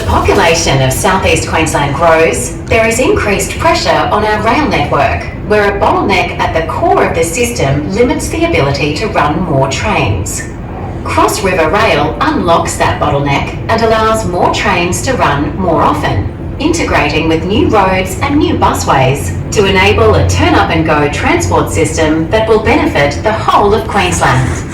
population of southeast Queensland grows, there is increased pressure on our rail network, where a bottleneck at the core of the system limits the ability to run more trains. Cross River Rail unlocks that bottleneck and allows more trains to run more often, integrating with new roads and new busways to enable a turn-up-and-go transport system that will benefit the whole of Queensland.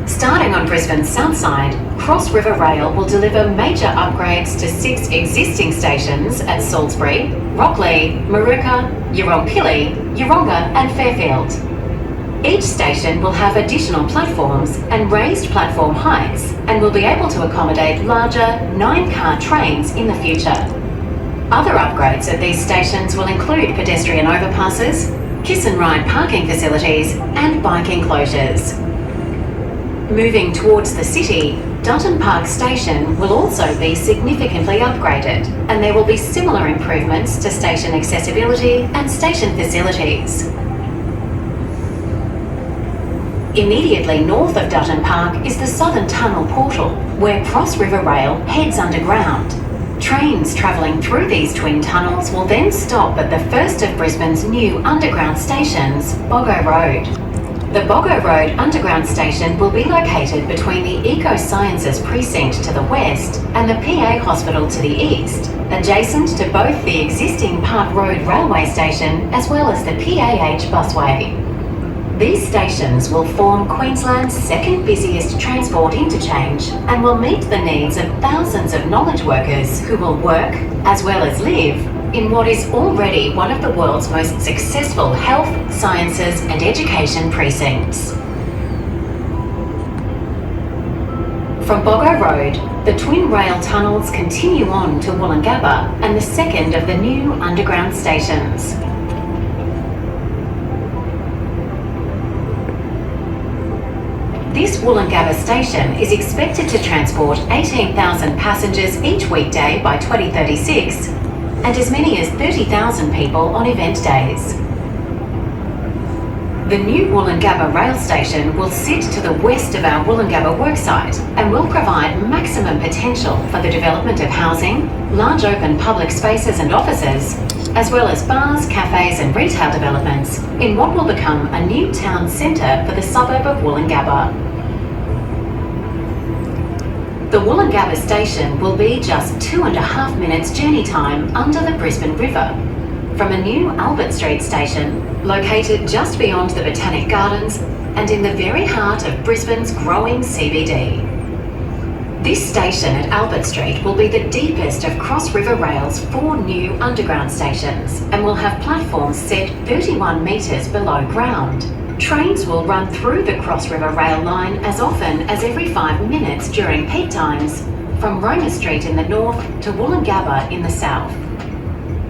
Starting on Brisbane's south side, Cross River Rail will deliver major upgrades to 6 existing stations at Salisbury, Rocklea, Maruka, Yeronpilly, Yeronga and Fairfield. Each station will have additional platforms and raised platform heights and will be able to accommodate larger 9-car trains in the future. Other upgrades at these stations will include pedestrian overpasses, kiss and ride parking facilities and bike enclosures. Moving towards the city, Dutton Park Station will also be significantly upgraded, and there will be similar improvements to station accessibility and station facilities. Immediately north of Dutton Park is the Southern Tunnel Portal, where Cross River Rail heads underground. Trains travelling through these twin tunnels will then stop at the first of Brisbane's new underground stations, Boggo Road. The Boggo Road underground station will be located between the Eco Sciences precinct to the west and the PA Hospital to the east, adjacent to both the existing Park Road railway station as well as the PAH busway. These stations will form Queensland's second busiest transport interchange and will meet the needs of thousands of knowledge workers who will work, as well as live, in what is already one of the world's most successful health, sciences and education precincts. From Boggo Road, the twin rail tunnels continue on to Woolloongabba and the second of the new underground stations. This Woolloongabba station is expected to transport 18,000 passengers each weekday by 2036 and as many as 30,000 people on event days. The new Woolloongabba rail station will sit to the west of our Woolloongabba worksite and will provide maximum potential for the development of housing, large open public spaces and offices, as well as bars, cafes and retail developments in what will become a new town centre for the suburb of Woolloongabba. The Woolloongabba station will be just 2.5 minutes journey time under the Brisbane River from a new Albert Street station located just beyond the Botanic Gardens and in the very heart of Brisbane's growing CBD. This station at Albert Street will be the deepest of Cross River Rail's 4 new underground stations and will have platforms set 31 metres below ground. Trains will run through the Cross River Rail line as often as every 5 minutes during peak times, from Roma Street in the north to Woolloongabba in the south.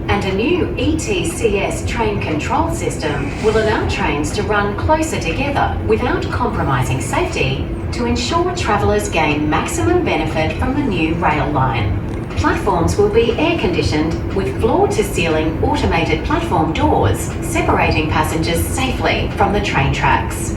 And a new ETCS train control system will allow trains to run closer together without compromising safety to ensure travellers gain maximum benefit from the new rail line. Platforms will be air-conditioned with floor-to-ceiling automated platform doors separating passengers safely from the train tracks.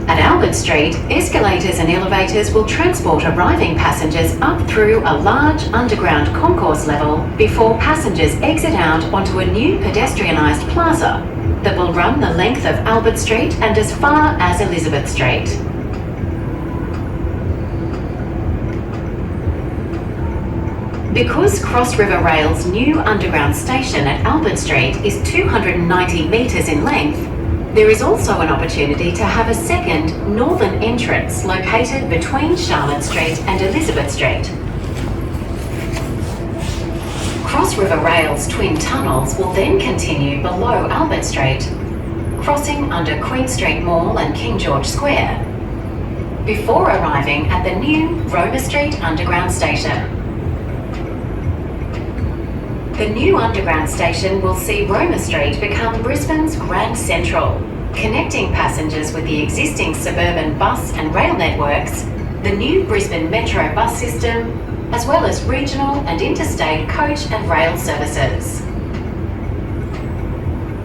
At Albert Street, escalators and elevators will transport arriving passengers up through a large underground concourse level before passengers exit out onto a new pedestrianised plaza that will run the length of Albert Street and as far as Elizabeth Street. Because Cross River Rail's new underground station at Albert Street is 290 metres in length, there is also an opportunity to have a second northern entrance located between Charlotte Street and Elizabeth Street. Cross River Rail's twin tunnels will then continue below Albert Street, crossing under Queen Street Mall and King George Square, before arriving at the new Roma Street underground station. The new underground station will see Roma Street become Brisbane's Grand Central, connecting passengers with the existing suburban bus and rail networks, the new Brisbane Metro bus system, as well as regional and interstate coach and rail services.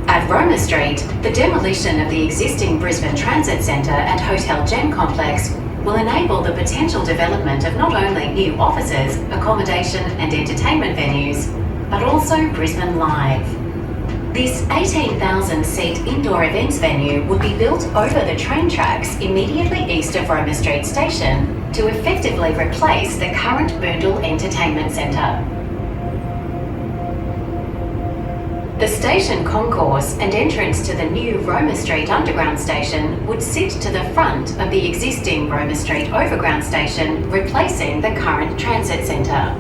At Roma Street, the demolition of the existing Brisbane Transit Centre and Hotel Gem complex will enable the potential development of not only new offices, accommodation and entertainment venues, but also Brisbane Live. This 18,000-seat indoor events venue would be built over the train tracks immediately east of Roma Street Station to effectively replace the current Boondall Entertainment Centre. The station concourse and entrance to the new Roma Street Underground Station would sit to the front of the existing Roma Street Overground Station, replacing the current transit centre.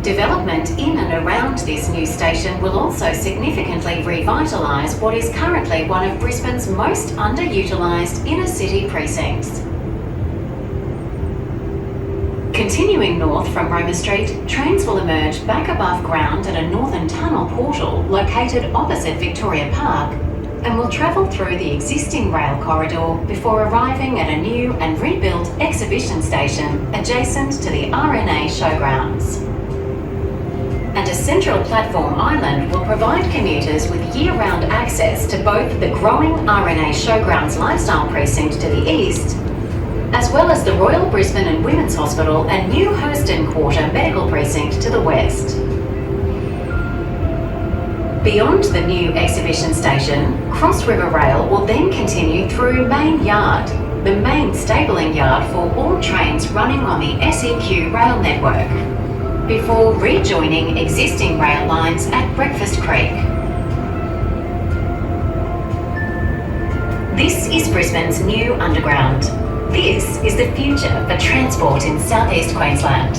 Development in and around this new station will also significantly revitalise what is currently one of Brisbane's most underutilised inner city precincts. Continuing north from Roma Street, trains will emerge back above ground at a northern tunnel portal located opposite Victoria Park and will travel through the existing rail corridor before arriving at a new and rebuilt exhibition station adjacent to the RNA showgrounds. And a central platform island will provide commuters with year-round access to both the growing RNA Showgrounds Lifestyle Precinct to the east, as well as the Royal Brisbane and Women's Hospital and New Hurston Quarter Medical Precinct to the west. Beyond the new exhibition station, Cross River Rail will then continue through Main Yard, the main stabling yard for all trains running on the SEQ rail network, before rejoining existing rail lines at Breakfast Creek. This is Brisbane's new underground. This is the future for transport in southeast Queensland.